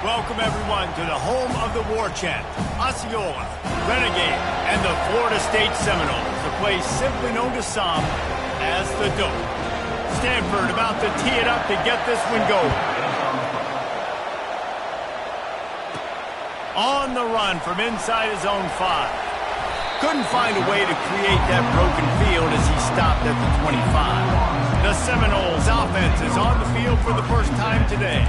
Welcome, everyone, to the home of the war chant, Osceola, Renegade, and the Florida State Seminoles, a place simply known to some as the Dope. Stanford about to tee it up to get this one going. On the run from inside his own 5. Couldn't find a way to create that broken field as he stopped at the 25. The Seminoles offense is on the field for the first time today.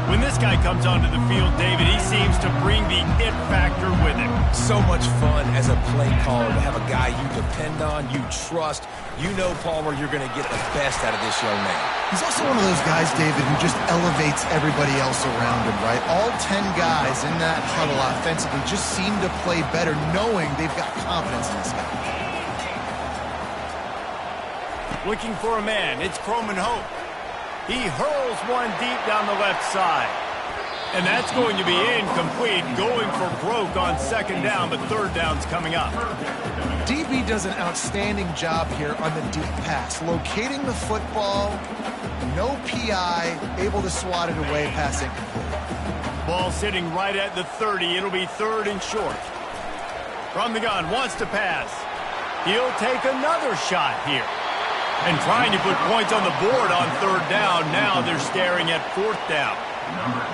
When this guy comes onto the field, David, he seems to bring the it factor with him. So much fun as a play caller to have a guy you depend on, you trust. You know, Palmer, you're going to get the best out of this young man. He's also one of those guys, David, who just elevates everybody else around him, right? All 10 guys in that huddle offensively just seem to play better knowing they've got confidence in this guy. Looking for a man, it's Croman Hope. He hurls one deep down the left side. And that's going to be incomplete, going for broke on second down, but third down's coming up. DB does an outstanding job here on the deep pass, locating the football, no PI, able to swat it away, pass incomplete. Ball sitting right at the 30. It'll be third and short. From the gun, wants to pass. He'll take another shot here. And trying to put points on the board on third down. Now they're staring at fourth down.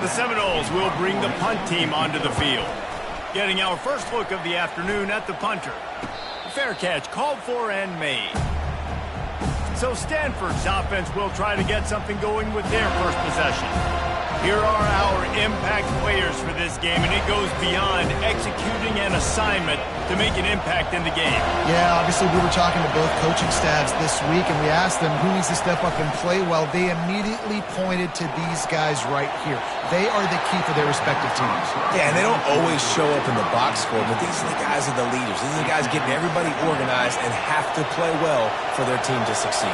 The Seminoles will bring the punt team onto the field. Getting our first look of the afternoon at the punter. Fair catch called for and made. So Stanford's offense will try to get something going with their first possession. Here are our impact players for this game, and it goes beyond executing an assignment to make an impact in the game. Yeah, obviously we were talking to both coaching staffs this week, and we asked them who needs to step up and play well. They immediately pointed to these guys right here. They are the key for their respective teams. Yeah, and they don't always show up in the box score, but these are the guys are the leaders. These are the guys getting everybody organized and have to play well for their team to succeed.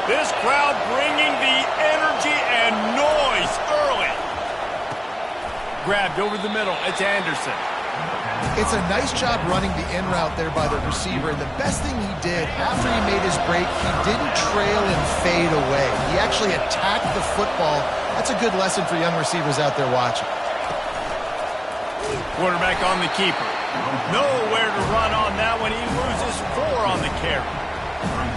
This crowd bringing the energy and noise early. Grabbed over the middle. It's Anderson. It's a nice job running the in route there by the receiver. And the best thing he did after he made his break, he didn't trail and fade away. He actually attacked the football. That's a good lesson for young receivers out there watching. Quarterback on the keeper. Nowhere to run on that one. He loses 4 on the carry.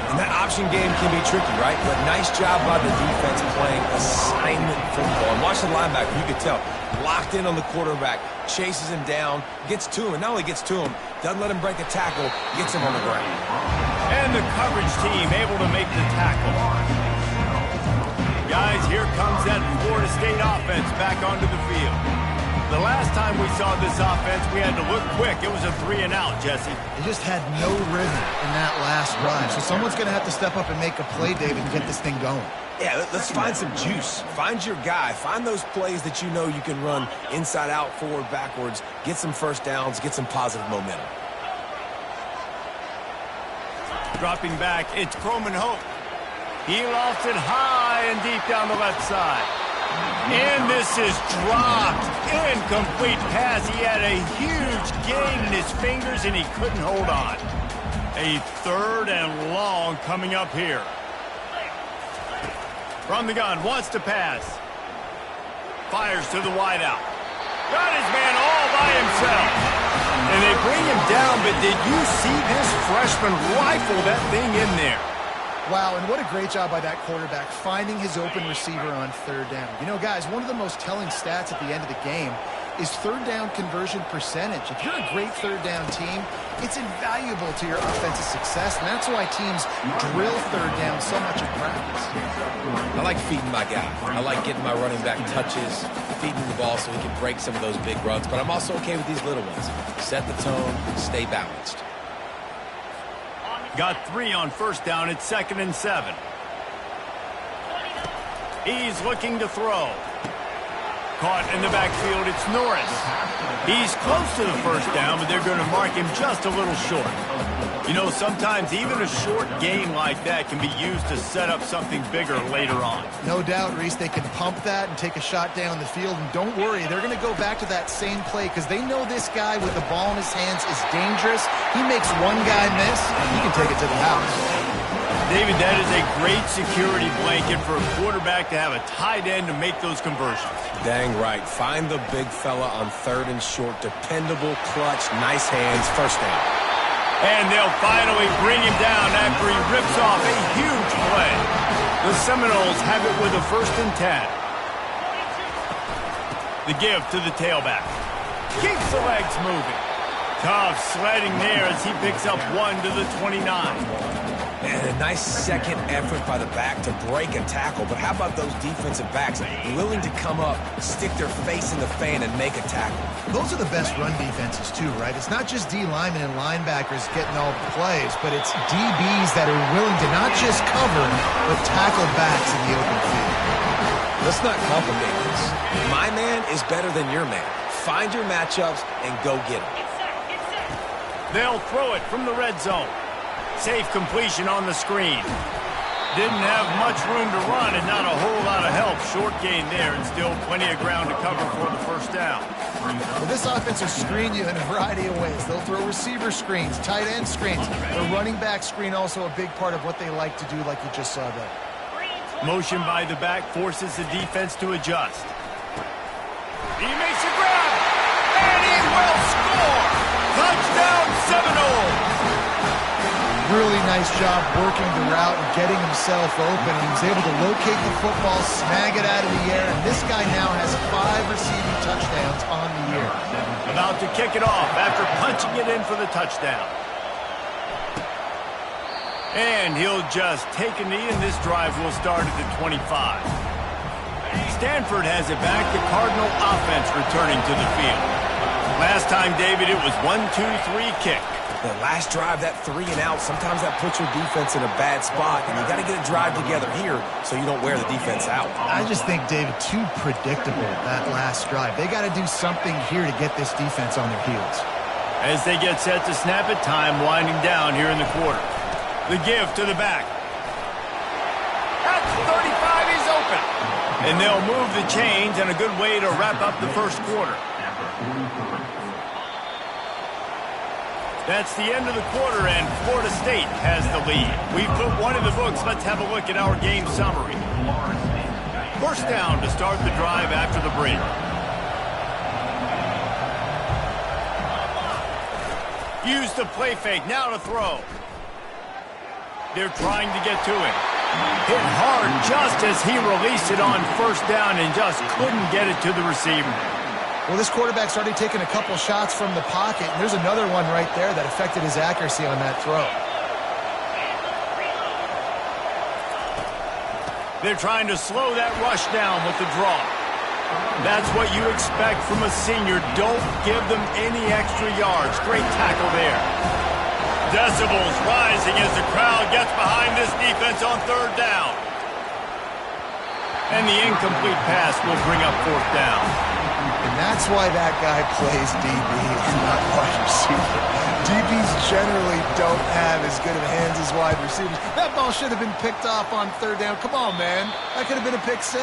And that option game can be tricky, right? But nice job by the defense playing assignment football. And watch the linebacker. You could tell. Locked in on the quarterback. Chases him down. Gets to him. And not only gets to him, doesn't let him break a tackle. Gets him on the ground. And the coverage team able to make the tackle. Guys, here comes that Florida State offense back onto the field. The last time we saw this offense, we had to look quick. It was a 3-and-out, Jesse. They just had no rhythm in that last drive. So someone's going to have to step up and make a play, David, and get this thing going. Yeah, let's find some juice. Find your guy. Find those plays that you know you can run inside out, forward, backwards. Get some first downs. Get some positive momentum. Dropping back, it's Croman Hope. He lofts it high and deep down the left side. And this is dropped. Incomplete pass. He had a huge gain in his fingers, and he couldn't hold on. A third and long coming up here. From the gun, wants to pass. Fires to the wideout. Got his man all by himself. And they bring him down, but did you see this freshman rifle that thing in there? Wow, and what a great job by that quarterback, finding his open receiver on third down. You know, guys, one of the most telling stats at the end of the game is third down conversion percentage. If you're a great third down team, it's invaluable to your offensive success, and that's why teams drill third down so much in practice. I like feeding my guy. I like getting my running back touches, feeding the ball so he can break some of those big runs, but I'm also okay with these little ones. Set the tone, stay balanced. Got 3 on first down. It's 2nd and 7. He's looking to throw. Caught in the backfield. It's Norris. He's close to the first down, but they're going to mark him just a little short. You know, sometimes even a short gain like that can be used to set up something bigger later on. No doubt, Reese, they can pump that and take a shot down the field. And don't worry, they're going to go back to that same play because they know this guy with the ball in his hands is dangerous. He makes one guy miss, he can take it to the house. David, that is a great security blanket for a quarterback to have a tight end to make those conversions. Dang right. Find the big fella on 3rd and short. Dependable, clutch, nice hands, first down. And they'll finally bring him down after he rips off a huge play. The Seminoles have it with a 1st and 10. The give to the tailback. Keeps the legs moving. Tough sledding there as he picks up 1 to the 29. And a nice second effort by the back to break a tackle. But how about those defensive backs willing to come up, stick their face in the fan, and make a tackle? Those are the best run defenses, too, right? It's not just D linemen and linebackers getting all the plays, but it's DBs that are willing to not just cover, but tackle backs in the open field. Let's not complicate this. My man is better than your man. Find your matchups and go get them. They'll throw it from the red zone. Safe completion on the screen. Didn't have much room to run and not a whole lot of help. Short gain there and still plenty of ground to cover for the 1st down. Well, this offense will screen you in a variety of ways. They'll throw receiver screens, tight end screens. The running back screen also a big part of what they like to do, like you just saw there. Motion by the back forces the defense to adjust. He makes a grab, and he will score! Touchdown Seminoles! Really nice job working the route and getting himself open. He was able to locate the football, snag it out of the air, and this guy now has 5 receiving touchdowns on the year. About to kick it off after punching it in for the touchdown. And he'll just take a knee, and this drive will start at the 25. Stanford has it back. The Cardinal offense returning to the field. Last time, David, it was 1-2-3 kick. The last drive, that 3 and out, sometimes that puts your defense in a bad spot, and you got to get a drive together here so you don't wear the defense out. I just think, David, too predictable, that last drive. They got to do something here to get this defense on their heels. As they get set to snap it, time winding down here in the quarter. The give to the back. At the 35, he's open. And they'll move the chains, and a good way to wrap up the 1st quarter. That's the end of the quarter, and Florida State has the lead. We've put one in the books. Let's have a look at our game summary. 1st down to start the drive after the break. Use the play fake, now to throw. They're trying to get to him. Hit hard just as he released it on 1st down and just couldn't get it to the receiver. Well, this quarterback's already taken a couple shots from the pocket, and there's another one right there that affected his accuracy on that throw. They're trying to slow that rush down with the draw. That's what you expect from a senior. Don't give them any extra yards. Great tackle there. Decibels rising as the crowd gets behind this defense on 3rd down. And the incomplete pass will bring up 4th down. And that's why that guy plays DB and not wide receiver. DBs generally don't have as good of hands as wide receivers. That ball should have been picked off on 3rd down. Come on, man. That could have been a pick 6.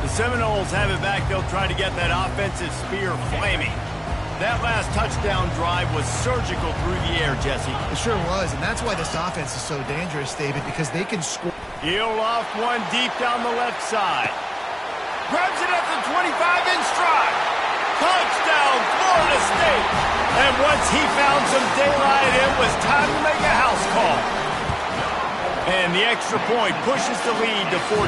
The Seminoles have it back. They'll try to get that offensive spear flaming. That last touchdown drive was surgical through the air, Jesse. It sure was, and that's why this offense is so dangerous, David, because they can score. He'll off one deep down the left side. Grabs it at the 25 in stride. Touchdown, Florida State. And once he found some daylight, it was time to make a house call. And the extra point pushes the lead to 14.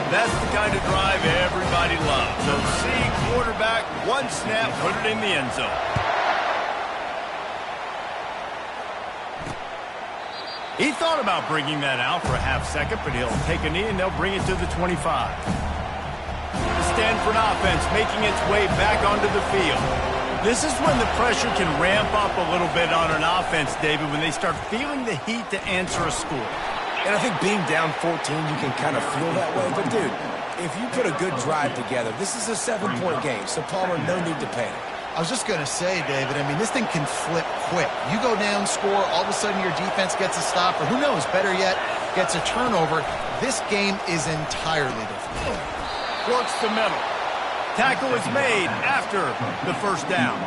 That's the kind of drive everybody loves. So see quarterback, one snap, put it in the end zone. He thought about bringing that out for a half second, but he'll take a knee and they'll bring it to the 25. The Stanford offense making its way back onto the field. This is when the pressure can ramp up a little bit on an offense, David, when they start feeling the heat to answer a score. And I think being down 14, you can kind of feel that way. But, dude, if you put a good drive together, this is a 7-point game. So, Palmer, no need to panic. I was just going to say, David, I mean, this thing can flip quick. You go down, score, all of a sudden your defense gets a stop, or who knows, better yet, gets a turnover. This game is entirely different. Works the middle. Tackle is made after the 1st down.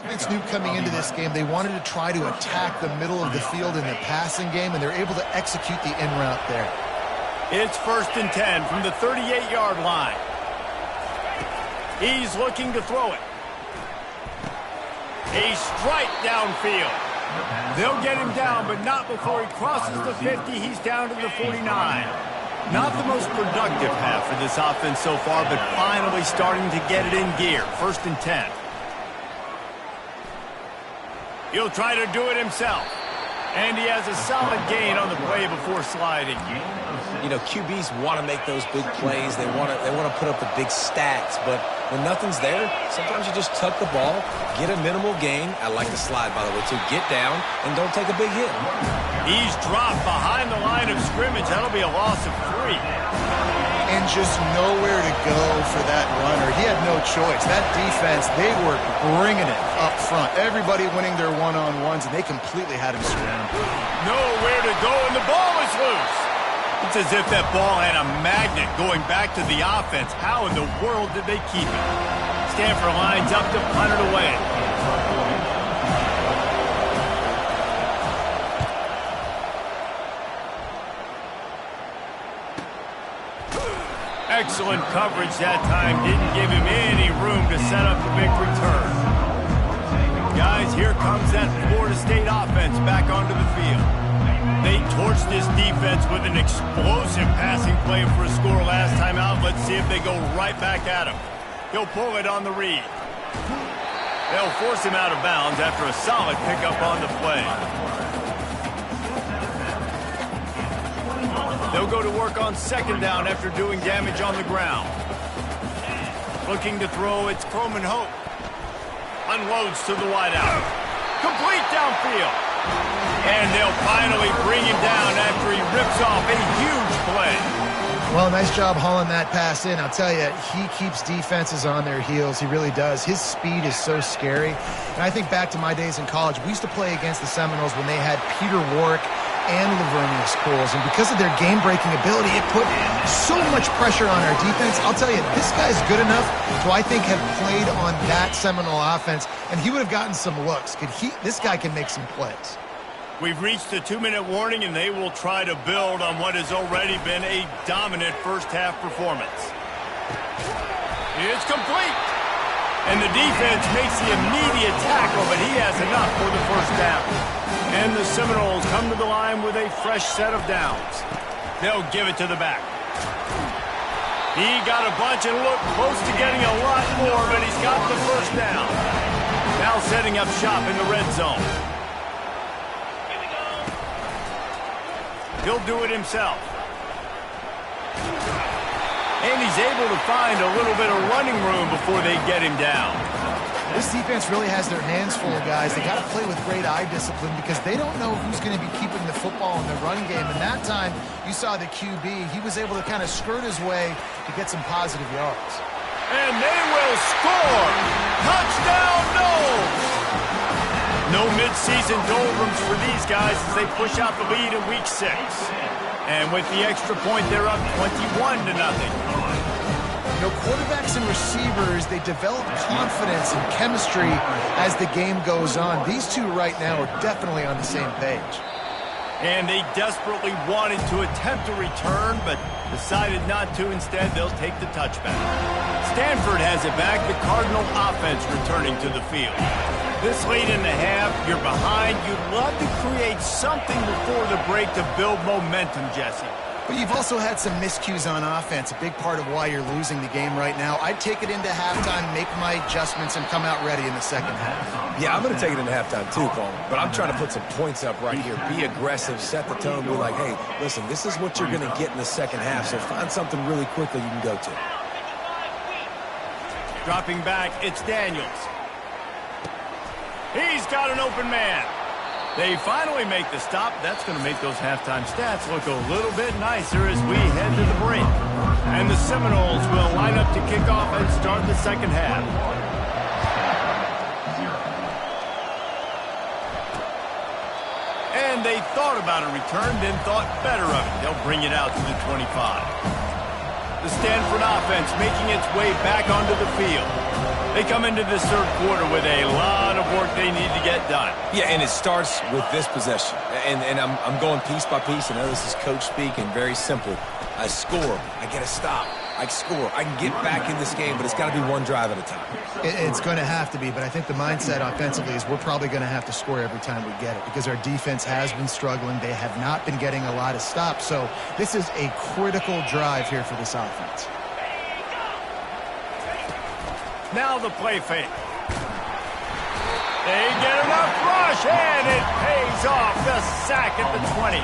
It's new coming into this game. They wanted to try to attack the middle of the field in the passing game, and they're able to execute the in route there. It's 1st and 10 from the 38-yard line. He's looking to throw it. A strike downfield. They'll get him down, but not before he crosses the 50. He's down to the 49. Not the most productive half for this offense so far, but finally starting to get it in gear. 1st and 10. He'll try to do it himself. And he has a solid gain on the play before sliding. You know, QBs want to make those big plays. They want to put up the big stats. But when nothing's there, sometimes you just tuck the ball, get a minimal gain. I like the slide, by the way, too. Get down and don't take a big hit. He's dropped behind the line of scrimmage. That'll be a loss of 3. And just nowhere to go for that runner. He had no choice. That defense, they were bringing it up front. Everybody winning their one-on-ones, and they completely had him surrounded. Nowhere to go, and the ball is loose. It's as if that ball had a magnet going back to the offense. How in the world did they keep it? Stanford lines up to punt it away. Excellent coverage that time. Didn't give him any room to set up the big return. Guys, here comes that Florida State offense back onto the field. They torched this defense with an explosive passing play for a score last time out. Let's see if they go right back at him. He'll pull it on the read. They'll force him out of bounds after a solid pickup on the play. They'll go to work on 2nd down after doing damage on the ground. Looking to throw, it's Croman Hope. Unloads to the wideout. Complete downfield. And they'll finally bring him down after he rips off a huge play. Well, nice job hauling that pass in. I'll tell you, he keeps defenses on their heels. He really does. His speed is so scary. And I think back to my days in college. We used to play against the Seminoles when they had Peter Warrick and Lavernius Coles, and because of their game-breaking ability, it put so much pressure on our defense. I'll tell you, this guy's good enough to, I think, have played on that Seminole offense, and he would have gotten some looks. This guy can make some plays. We've reached the 2-minute warning, and they will try to build on what has already been a dominant first-half performance. It's complete. And the defense makes the immediate tackle, but he has enough for the first down. And the Seminoles come to the line with a fresh set of downs. They'll give it to the back. He got a bunch and looked close to getting a lot more, but he's got the first down. Now setting up shop in the red zone. He'll do it himself. And he's able to find a little bit of running room before they get him down. This defense really has their hands full, guys. They got to play with great eye discipline because they don't know who's going to be keeping the football in the run game. And that time, you saw the QB. He was able to kind of skirt his way to get some positive yards. And they will score! Touchdown, Noles! No midseason doldrums for these guys as they push out the lead in Week 6. And with the extra point, they're up 21-0. You know, quarterbacks and receivers, they develop confidence and chemistry as the game goes on. These two right now are definitely on the same page. And they desperately wanted to attempt a return, but decided not to. Instead, they'll take the touchback. Stanford has it back. The Cardinal offense returning to the field. This late in the half, you're behind. You'd love to create something before the break to build momentum, Jesse. But you've also had some miscues on offense, a big part of why you're losing the game right now. I'd take it into halftime, make my adjustments, and come out ready in the second half. Yeah, I'm going to take it into halftime too, Coleman. But I'm trying to put some points up right here. Be aggressive, set the tone, be like, hey, listen, this is what you're going to get in the second half, so find something really quickly you can go to. Dropping back, it's Daniels. He's got an open man. They finally make the stop. That's going to make those halftime stats look a little bit nicer as we head to the break. And the Seminoles will line up to kick off and start the second half. And they thought about a return, then thought better of it. They'll bring it out to the 25. The Stanford offense making its way back onto the field. They come into this third quarter with a lot of work they need to get done. Yeah, and it starts with this possession. And I'm going piece by piece. I know this is coach speaking, very simple. I score, I get a stop. I score, I can get back in this game, but it's got to be one drive at a time. It's going to have to be, but I think the mindset offensively is we're probably going to have to score every time we get it because our defense has been struggling. They have not been getting a lot of stops, so this is a critical drive here for this offense. Now the play fake. They get enough rush, and it pays off. The sack at the 20.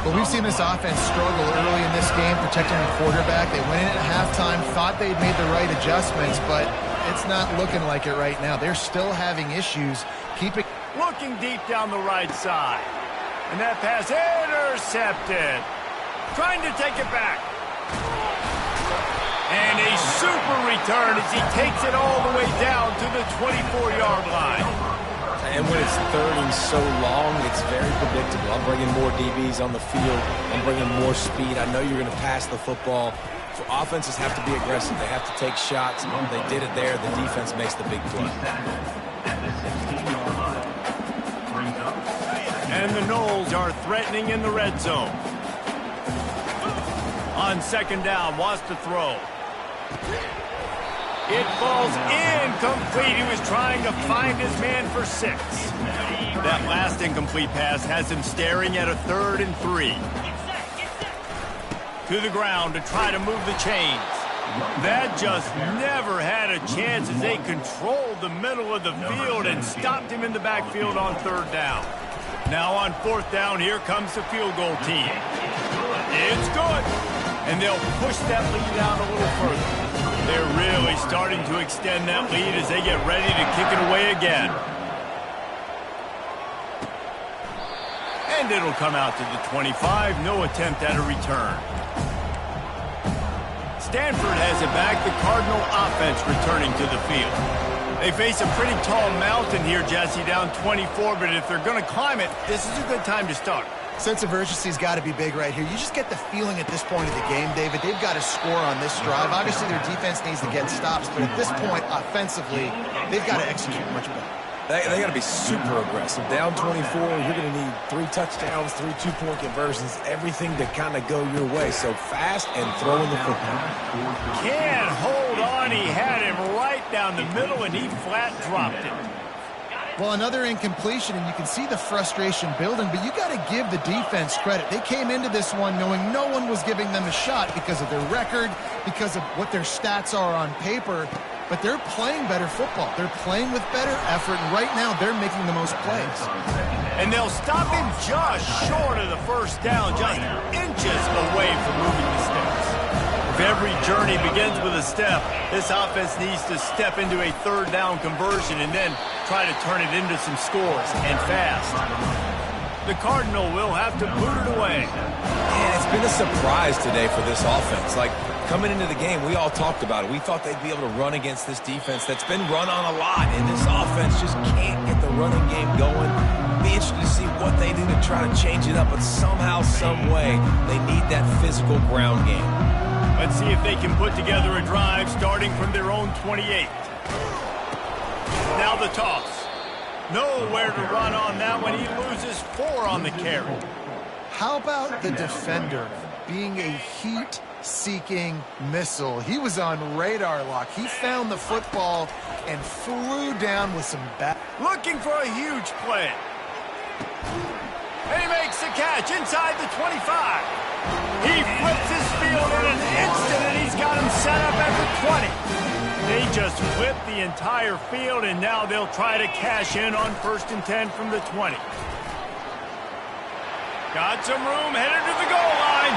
Well, we've seen this offense struggle early in this game, protecting the quarterback. They went in at halftime, thought they'd made the right adjustments, but it's not looking like it right now. They're still having issues keeping... Looking deep down the right side. And that pass intercepted. Trying to take it back. And a super return as he takes it all the way down to the 24-yard line. And when it's third and so long, it's very predictable. I'm bringing more DBs on the field. I'm bringing more speed. I know you're going to pass the football. So offenses have to be aggressive. They have to take shots. They did it there. The defense makes the big play. And the Noles are threatening in the red zone. On second down, wants to throw. It falls incomplete. He was trying to find his man for 6. That last incomplete pass has him staring at a 3rd and 3. To the ground to try to move the chains. That just never had a chance as they controlled the middle of the field and stopped him in the backfield on 3rd down. Now on 4th down, here comes the field goal team. It's good. And they'll push that lead out a little further. They're really starting to extend that lead as they get ready to kick it away again. And it'll come out to the 25. No attempt at a return. Stanford has it back. The Cardinal offense returning to the field. They face a pretty tall mountain here, Jesse, down 24. But if they're going to climb it, this is a good time to start. Sense of urgency's got to be big right here. You just get the feeling at this point of the game, David, they've got to score on this drive. Obviously, their defense needs to get stops, but at this point, offensively, they've got to execute much better. They got to be super aggressive. Down 24, you're going to need 3 touchdowns, 3 two-point conversions, everything to kind of go your way. So fast and throwing the football. Can't hold on. He had him right down the middle, and he flat dropped it. Well, another incompletion, and you can see the frustration building, but you got to give the defense credit. They came into this one knowing no one was giving them a shot because of their record, because of what their stats are on paper, but they're playing better football. They're playing with better effort, and right now they're making the most plays. And they'll stop him just short of the 1st down, just inches away from moving the sticks. If every journey begins with a step, this offense needs to step into a 3rd down conversion and then try to turn it into some scores, and fast. The Cardinal will have to boot it away. Man, it's been a surprise today for this offense. Like, coming into the game, we all talked about it. We thought they'd be able to run against this defense that's been run on a lot, and this offense just can't get the running game going. Be interested to see what they do to try to change it up, but somehow, some way, they need that physical ground game. Let's see if they can put together a drive starting from their own 28. Now the toss. Nowhere to run on that one. He loses 4 on the carry. How about the defender being a heat-seeking missile? He was on radar lock. He found the football and flew down with some back. Looking for a huge play. And he makes the catch inside the 25. He flips his field in an instant, and he's got him set up at the 20. They just flipped the entire field, and now they'll try to cash in on 1st and 10 from the 20. Got some room, headed to the goal line.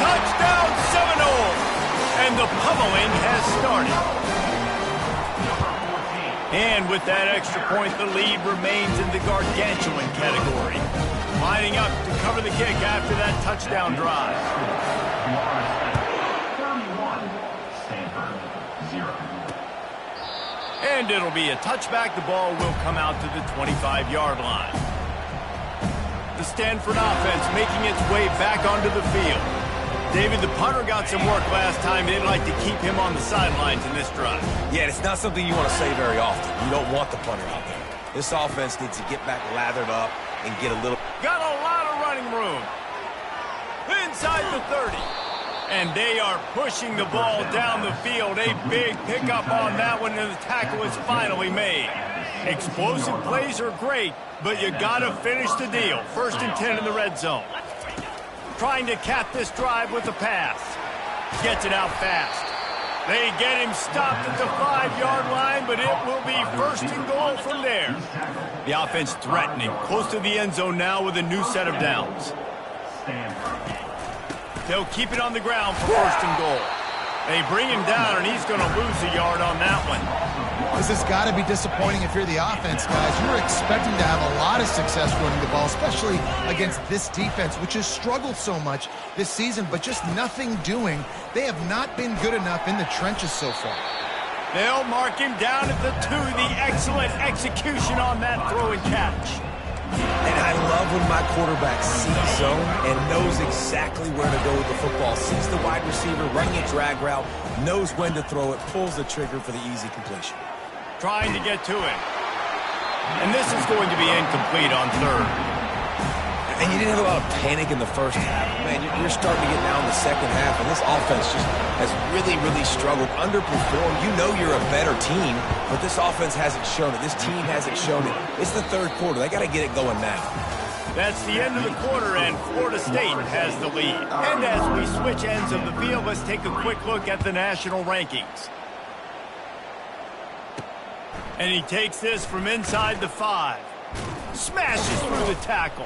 Touchdown Seminoles! And the pummeling has started. And with that extra point, the lead remains in the gargantuan category. Lining up to cover the kick after that touchdown drive. And it'll be a touchback. The ball will come out to the 25-yard line. The Stanford offense making its way back onto the field. David, the punter got some work last time. They'd like to keep him on the sidelines in this drive. Yeah, it's not something you want to say very often. You don't want the punter out there. This offense needs to get back lathered up and get a little... Got a lot of running room. Inside the 30. And they are pushing the ball down the field. A big pickup on that one, and the tackle is finally made. Explosive plays are great, but you got to finish the deal. 1st and 10 in the red zone. Trying to cap this drive with a pass. Gets it out fast. They get him stopped at the 5-yard line, but it will be 1st and goal from there. The offense threatening, close to the end zone now with a new set of downs. They'll keep it on the ground for 1st and goal. They bring him down, and he's going to lose a yard on that one. This has got to be disappointing if you're the offense, guys. You're expecting to have a lot of success running the ball, especially against this defense, which has struggled so much this season, but just nothing doing. They have not been good enough in the trenches so far. They'll mark him down at the 2. The excellent execution on that throw and catch. And I love when my quarterback sees zone and knows exactly where to go with the football. Sees the wide receiver running a drag route, knows when to throw it, pulls the trigger for the easy completion. Trying to get to him. And this is going to be incomplete on 3rd. And you didn't have a lot of panic in the first half. Man, you're starting to get now in the second half, and this offense just has really, really struggled, underperformed. You know you're a better team, but this offense hasn't shown it. This team hasn't shown it. It's the 3rd quarter. They got to get it going now. That's the end of the quarter, and Florida State has the lead. And as we switch ends of the field, let's take a quick look at the national rankings. And he takes this from inside the 5. Smashes through the tackle.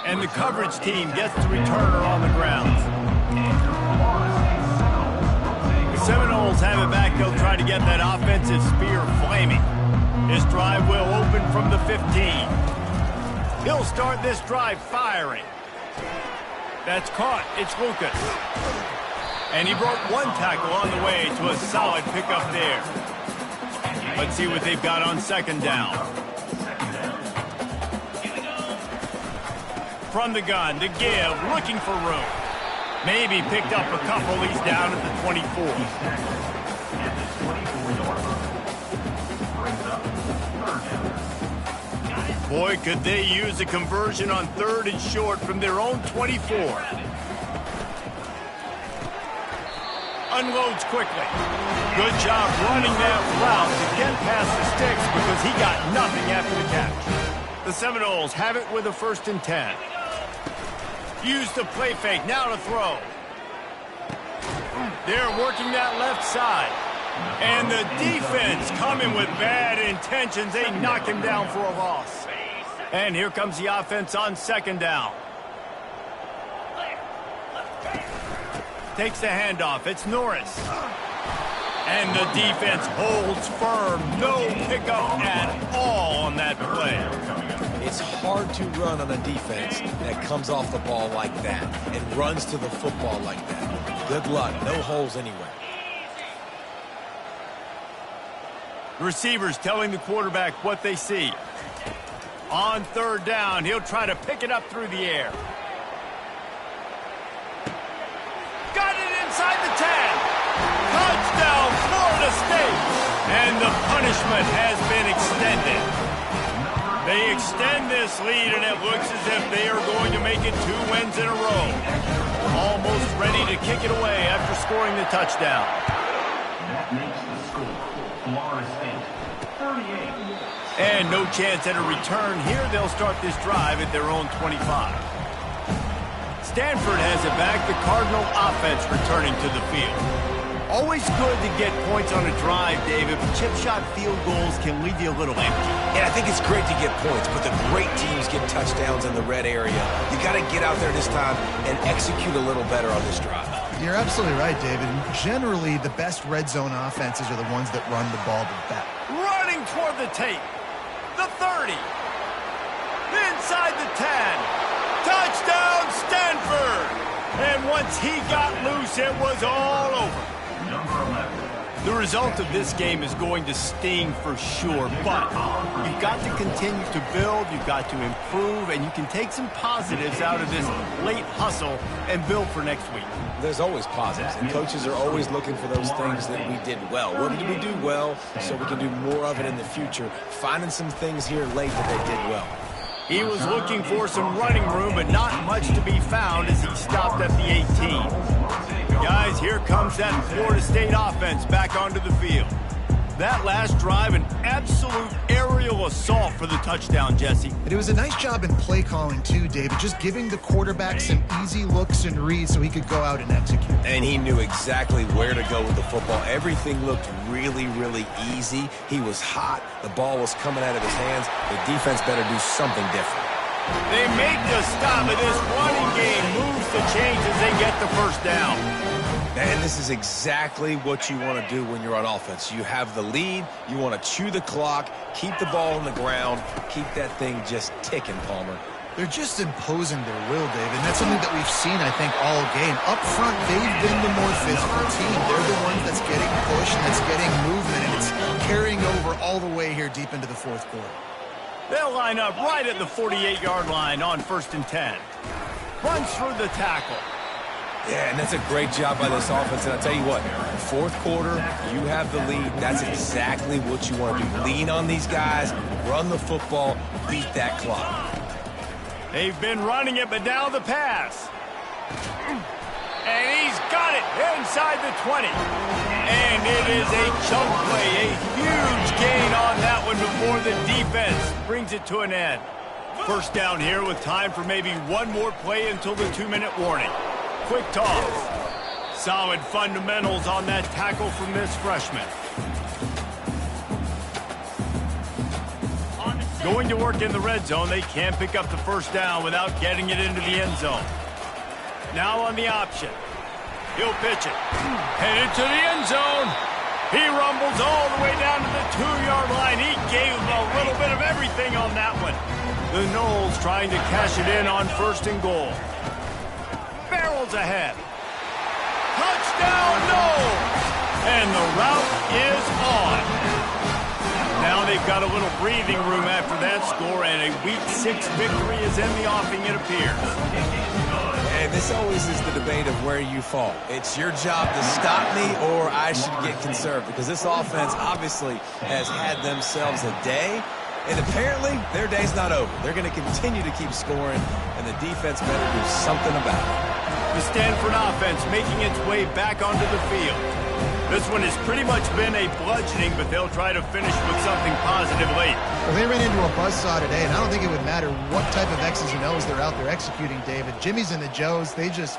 And the coverage team gets the returner on the ground. The Seminoles have it back. They'll try to get that offensive spear flaming. This drive will open from the 15. He'll start this drive firing. That's caught. It's Lucas. And he broke 1 tackle on the way to a solid pickup there. Let's see what they've got on 2nd down. From the gun to give, looking for room. Maybe picked up a couple. He's down at the 24. Boy, could they use a conversion on 3rd and short from their own 24. Unloads quickly. Good job running that route to get past the sticks because he got nothing after the catch. The Seminoles have it with a 1st and 10. Use the play fake, now to throw. They're working that left side. And the defense coming with bad intentions. They knock him down for a loss. And here comes the offense on 2nd down. Takes the handoff. It's Norris. And the defense holds firm. No pickup at all on that play. It's hard to run on a defense that comes off the ball like that and runs to the football like that. Good luck. No holes anywhere. The receivers telling the quarterback what they see. On 3rd down, he'll try to pick it up through the air. Got it inside the 10. Touchdown, Florida State. And the punishment has been extended. They extend this lead, and it looks as if they are going to make it 2 wins in a row. Almost ready to kick it away after scoring the touchdown. That makes the score Florida State 38. And no chance at a return here. They'll start this drive at their own 25. Stanford has it back. The Cardinal offense returning to the field. Always good to get points on a drive, David, but chip shot field goals can leave you a little empty. Yeah, I think it's great to get points, but the great teams get touchdowns in the red area. You got to get out there this time and execute a little better on this drive. You're absolutely right, David. Generally, the best red zone offenses are the ones that run the ball the best. Running toward the tape. The 30. Inside the 10. Touchdown, Stanford! And once he got loose, it was all over. Number 11, The result of this game is going to sting for sure, but you've got to continue to build, you've got to improve, and you can take some positives out of this late hustle and build for next week. There's always positives, and coaches are always looking for those things that we did well. What did we do well so we can do more of it in the future? Finding some things here late that they did well. He was looking for some running room, but not much to be found as he stopped at the 18. Guys, here comes that Florida State offense back onto the field. That last drive, an absolute aerial assault for the touchdown, Jesse. And it was a nice job in play calling too, David, just giving the quarterback some easy looks and reads so he could go out and execute. And he knew exactly where to go with the football. Everything looked really, really easy. He was hot. The ball was coming out of his hands. The defense better do something different. They make the stop, and this running game moves the chains as they get the first down. And this is exactly what you want to do when you're on offense. You have the lead. You want to chew the clock, keep the ball on the ground, keep that thing just ticking, Palmer. They're just imposing their will, David, and that's something that we've seen, I think, all game. Up front, they've been the more physical team. They're the ones that's getting pushed and that's getting movement, and it's carrying over all the way here deep into the fourth quarter. They'll line up right at the 48-yard line on 1st and 10. Runs through the tackle. Yeah, and that's a great job by this offense. And I'll tell you what, fourth quarter, you have the lead. That's exactly what you want to do. Lean on these guys, run the football, beat that clock. They've been running it, but now the pass. And he's got it inside the 20. And it is a chunk play, a huge gain on that one before the defense brings it to an end. First down here with time for maybe one more play until the 2-minute warning. Quick toss. Solid fundamentals on that tackle from this freshman. Going to work in the red zone, they can't pick up the first down without getting it into the end zone. Now on the option. He'll pitch it. Headed to the end zone. He rumbles all the way down to the 2-yard line. He gave him a little bit of everything on that one. The Noles trying to cash it in on 1st and goal. Barrels ahead. Touchdown, Noles! And the route is on. Now they've got a little breathing room after that score, and a Week 6 victory is in the offing, it appears. And this always is the debate of where you fall. It's your job to stop me, or I should get conserved, because this offense obviously has had themselves a day, and apparently their day's not over. They're going to continue to keep scoring, and the defense better do something about it. The Stanford offense making its way back onto the field. This one has pretty much been a bludgeoning, but they'll try to finish with something positive late. Well, they ran into a buzzsaw today, and I don't think it would matter what type of X's and O's they're out there executing, David. Jimmy's and the Joes, they're just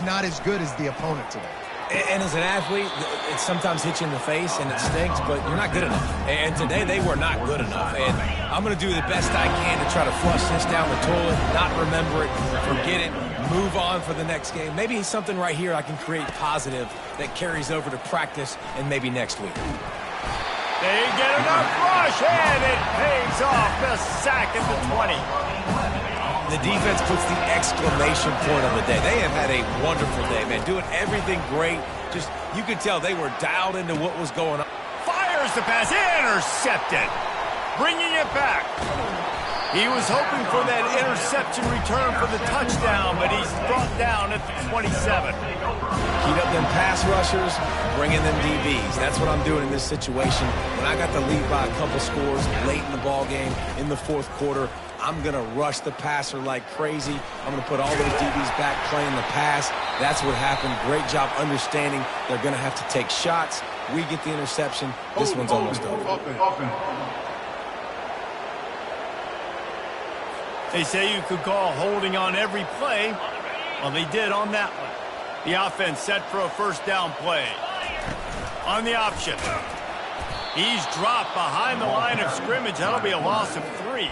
not as good as the opponent today. And as an athlete, it sometimes hits you in the face and it stinks, but you're not good enough. And today they were not good enough. And I'm going to do the best I can to try to flush this down the toilet, not remember it, forget it, move on for the next game. Maybe something right here I can create positive that carries over to practice and maybe next week. They get enough rush, and it pays off. The sack at the 20. The defense puts the exclamation point on the day. They have had a wonderful day, man. Doing everything great. Just, you could tell they were dialed into what was going on. Fires the pass, intercepted. Bringing it back. He was hoping for that interception return for the touchdown, but he's brought down at the 27. Keep up them pass rushers, bring in them DBs. That's what I'm doing in this situation. When I got the lead by a couple scores late in the ball game, in the fourth quarter, I'm going to rush the passer like crazy. I'm going to put all those DBs back playing the pass. That's what happened. Great job understanding they're going to have to take shots. We get the interception. This one's almost over. They say you could call holding on every play. Well, they did on that one. The offense set for a first down play. On the option. He's dropped behind the line of scrimmage. That'll be a loss of 3.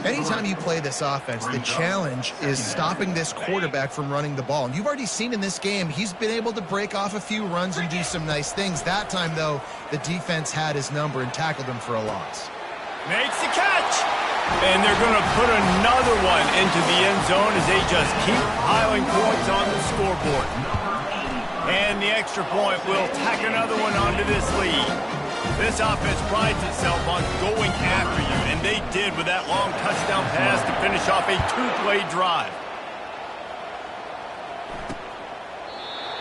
Anytime you play this offense, the challenge is stopping this quarterback from running the ball. And you've already seen in this game, he's been able to break off a few runs and do some nice things. That time, though, the defense had his number and tackled him for a loss. Makes the catch. And they're going to put another one into the end zone as they just keep piling points on the scoreboard. And And the extra point will tack another one onto this lead. This offense prides itself on going after you, and they did with that long touchdown pass to finish off a two-play drive.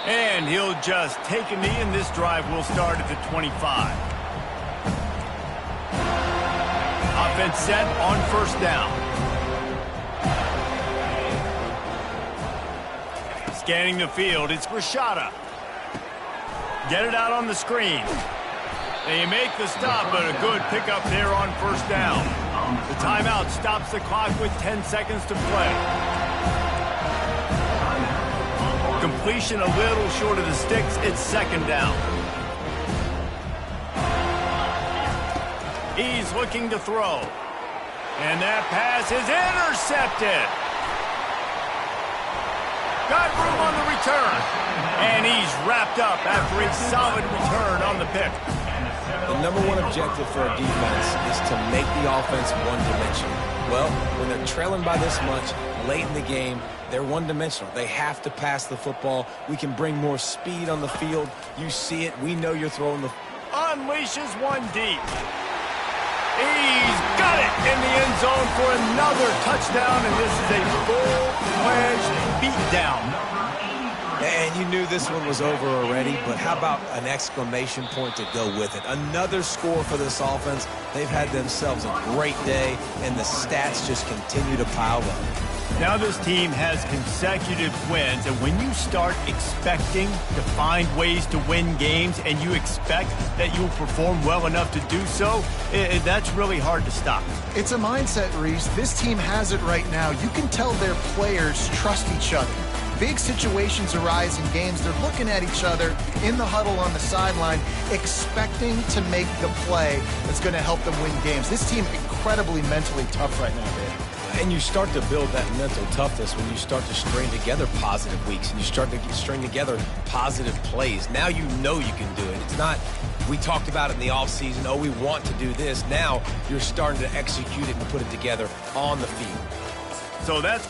And he'll just take a knee, and this drive will start at the 25. Offense set on first down. Scanning the field, it's Rashada. Get it out on the screen. They make the stop, but a good pickup there on first down. The timeout stops the clock with 10 seconds to play. Completion a little short of the sticks. It's second down. He's looking to throw. And that pass is intercepted. Got room on the return. And he's wrapped up after a solid return on the pick. The number one objective for a defense is to make the offense one-dimensional. Well, when they're trailing by this much late in the game, they're one-dimensional. They have to pass the football. We can bring more speed on the field. You see it. We know you're throwing the... Unleashes one deep. He's got it in the end zone for another touchdown, and this is a full-fledged beatdown. And you knew this one was over already, but how about an exclamation point to go with it? Another score for this offense. They've had themselves a great day, and the stats just continue to pile up. Now this team has consecutive wins, and when you start expecting to find ways to win games and you expect that you'll perform well enough to do so, that's really hard to stop. It's a mindset, Reese. This team has it right now. You can tell their players trust each other. Big situations arise in games. They're looking at each other in the huddle on the sideline, expecting to make the play that's going to help them win games. This team incredibly mentally tough right now, Dave. And you start to build that mental toughness when you start to string together positive weeks and you start to string together positive plays. Now you know you can do it. It's not, we talked about it in the offseason, oh, we want to do this. Now you're starting to execute it and put it together on the field. So that's